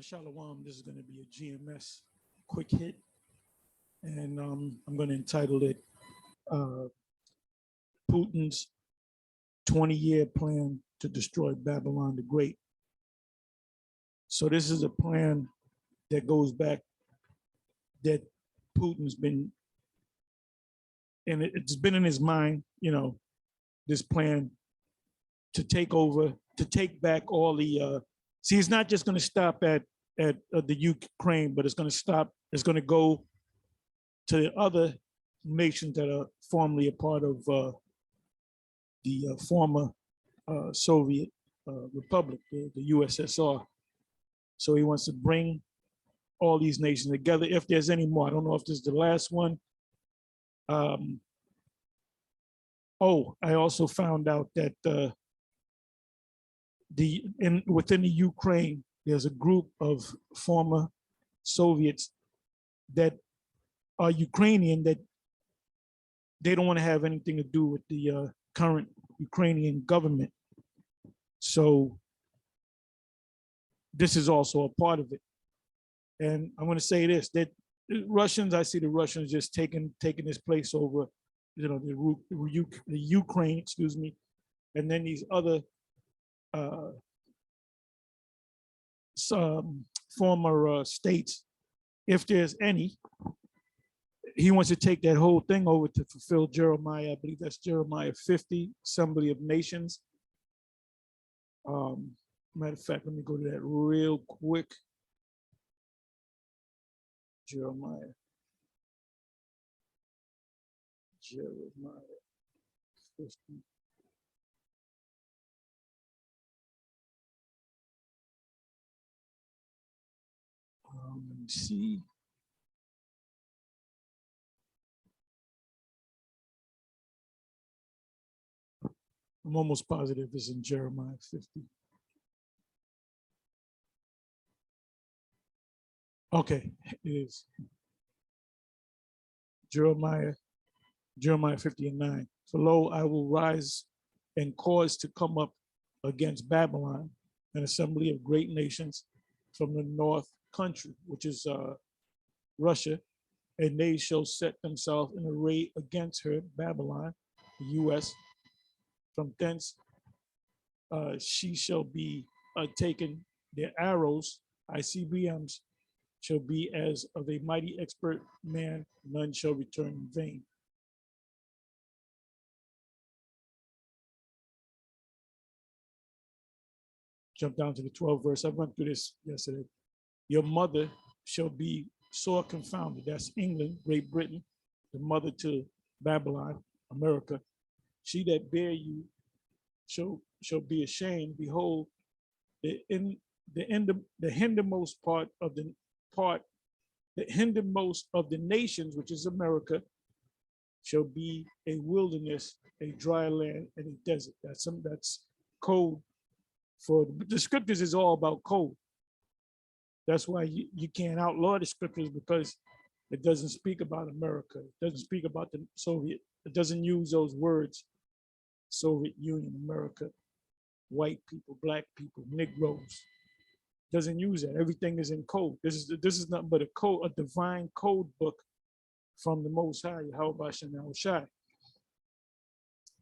Shalom, this is going to be a GMS quick hit, and I'm going to entitle it uh, Putin's 20-year plan to destroy Babylon the Great. So this is a plan that goes back, that Putin's been, and it's been in his mind, this plan to take over, to take back all the, see, it's not just going to stop at the Ukraine, but it's going to stop, it's going to go to the other nations that are formerly a part of the former Soviet Republic, the USSR. So he wants to bring all these nations together, if there's any more. I don't know if this is the last one. Oh, I also found out that within the Ukraine, there's a group of former Soviets that are Ukrainian, that they don't want to have anything to do with the current Ukrainian government. So this is also a part of it. And I'm going to say this, that Russians, I see the Russians just taking this place over, the Ukraine, excuse me, and then these other former states, if there's any. He wants to take that whole thing over to fulfill Jeremiah, I believe that's Jeremiah 50, Assembly of Nations. Matter of fact, let me go to that real quick. Jeremiah 50. Let me see. I'm almost positive it's in Jeremiah 50. Okay, it is. Jeremiah 50 and 9. For lo, I will rise and cause to come up against Babylon, an assembly of great nations from the north country, which is Russia, and they shall set themselves in array against her, Babylon, the US. From thence she shall be taken. Their arrows, ICBMs, shall be as of a mighty expert man, none shall return in vain. Jump down to the 12th verse. I went through this yesterday. Your mother shall be sore confounded. That's England, Great Britain, the mother to Babylon, America. She that bear you shall be ashamed. Behold, the hindermost of the nations, which is America, shall be a wilderness, a dry land, and a desert. That's code for the scriptures. Is all about code. That's why you can't outlaw the scriptures, because it doesn't speak about America. It doesn't speak about the Soviet. It doesn't use those words. Soviet Union, America, white people, black people, Negroes. Doesn't use that. Everything is in code. This is nothing but a divine code book from the Most High, Yahweh Shem Shai.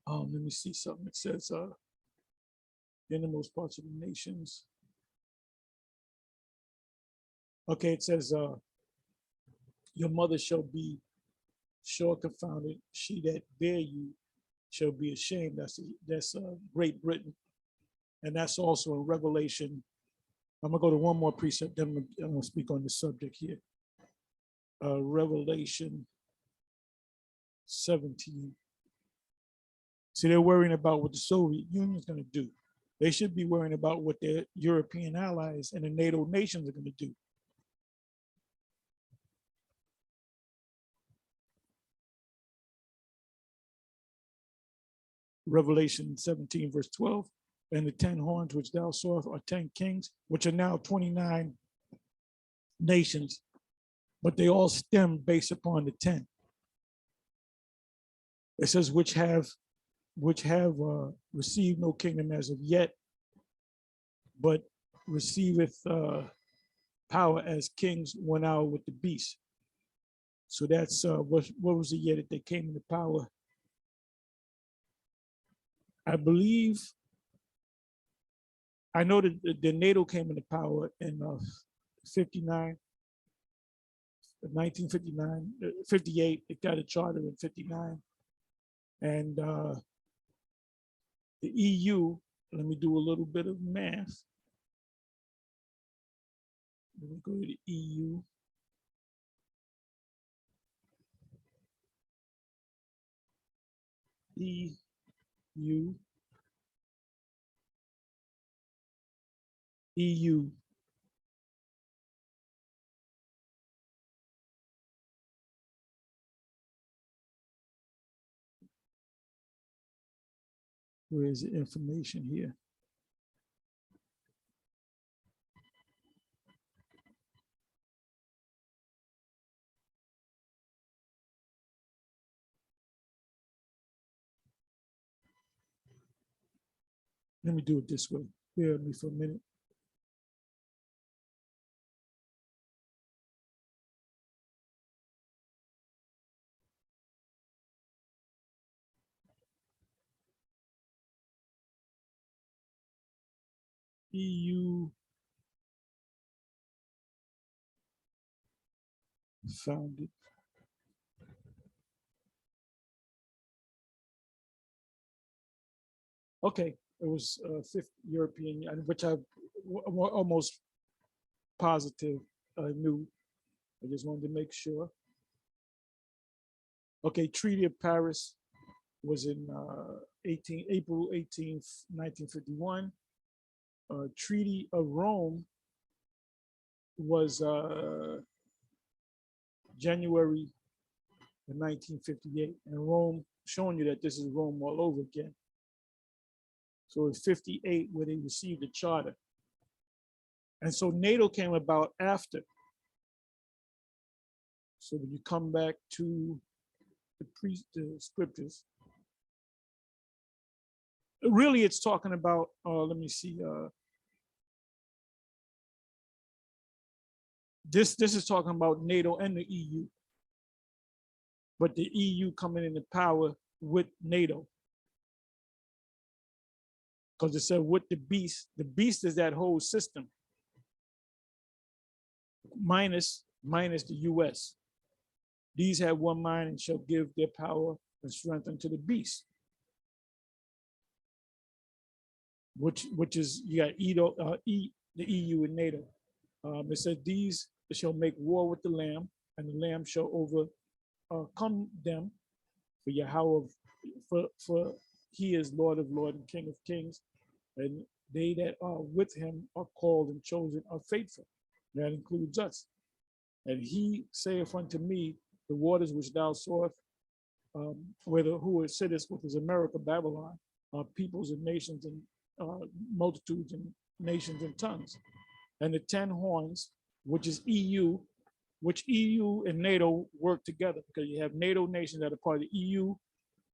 Let me see something. It says, in the most parts of the nations. Okay, it says, your mother shall be sure confounded. She that bear you shall be ashamed. That's Great Britain. And that's also in Revelation. I'm gonna go to one more precept, then I'm gonna speak on this subject here. Revelation 17. See, they're worrying about what the Soviet Union is gonna do. They should be worrying about what their European allies and the NATO nations are gonna do. Revelation 17, verse 12, and the 10 horns which thou sawest are 10 kings, which are now 29 nations, but they all stem based upon the 10. It says, which have received no kingdom as of yet, but receiveth power as kings went out with the beast. So that's what was the year that they came into power? I believe, I know that the NATO came into power in 59, 1959, 58. It got a charter in 59. And the EU, let me do a little bit of math. Let me go to the EU. EU. EU. Where is the information here? Let me do it this way. Bear with me for a minute. EU founded. Okay, it was fifth European, which I almost positive knew. I just wanted to make sure. Okay, Treaty of Paris was in April 18th, 1951. Treaty of Rome was January of 1958. And Rome, showing you that this is Rome all over again. So it's 58 where they received the charter. And so NATO came about after. So when you come back to the scriptures, really it's talking about, let me see, this is talking about NATO and the EU, but the EU coming into power with NATO. Because it said with the beast is that whole system, minus the US. These have one mind and shall give their power and strength unto the beast. Which is, you got the EU and NATO. It said these shall make war with the Lamb, and the Lamb shall overcome them. For Yahweh, for he is Lord of Lords and King of Kings, and they that are with him are called and chosen are faithful. That includes us. And he saith unto me, the waters which thou sawest, who is sittest, which is America, Babylon, peoples and nations and multitudes and nations and tongues. And the 10 horns, which is EU, which EU and NATO work together, because you have NATO nations that are part of the EU,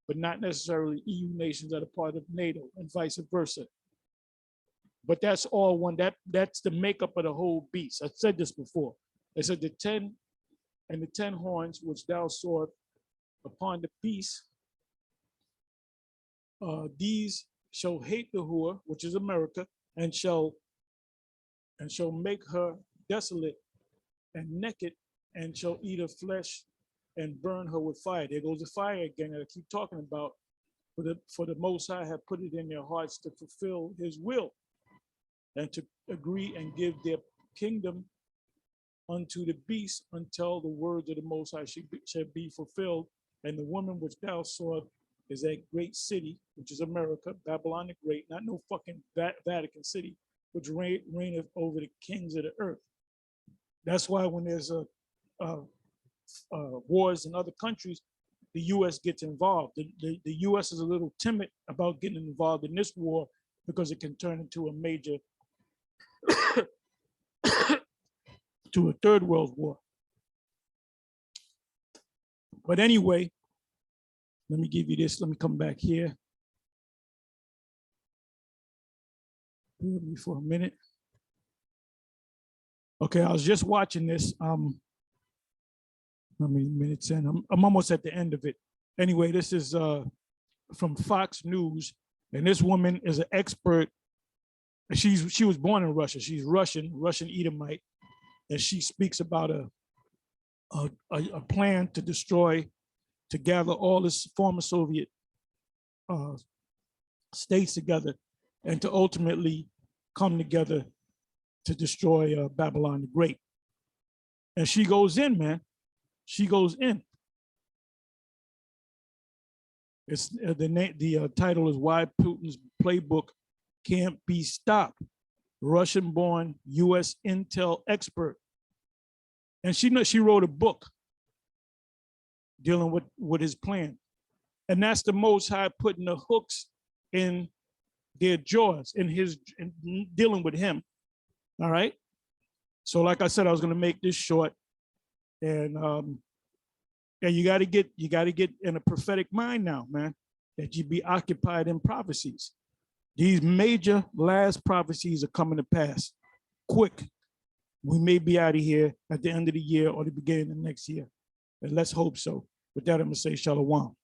but not necessarily EU nations that are part of NATO, and vice versa. But that's all one, that's the makeup of the whole beast. I said this before. I said the 10 horns which thou sawest upon the beast, these shall hate the whore, which is America, and shall make her desolate and naked, and shall eat her flesh and burn her with fire. There goes the fire again that I keep talking about. For the Most High have put it in their hearts to fulfill his will, and to agree and give their kingdom unto the beast until the words of the Most High shall be fulfilled. And the woman which thou sawest is that great city, which is America, Babylon the Great, not no fucking Vatican City, which reigneth over the kings of the earth. That's why when there's wars in other countries, the U.S. gets involved. The U.S. is a little timid about getting involved in this war because it can turn into a major, to a third world war. But anyway, let me give you this. Let me come back here. Give me for a minute. Okay, I was just watching this. How many minutes in? I'm almost at the end of it. Anyway, this is from Fox News, and this woman is an expert. She was born in Russia. She's Russian Edomite, and she speaks about a plan to destroy, to gather all this former Soviet states together, and to ultimately come together to destroy Babylon the Great. And she goes in, man. She goes in. It's the title is Why Putin's Playbook Can't Be Stopped. Russian-born U.S. intel expert, and she wrote a book dealing with his plan, and that's the Most High putting the hooks in their jaws in dealing with him. All right. So, like I said, I was going to make this short, and you got to get in a prophetic mind now, man, that you be occupied in prophecies. These major last prophecies are coming to pass quick. We may be out of here at the end of the year or the beginning of next year. And let's hope so. With that, I'm going to say shalom.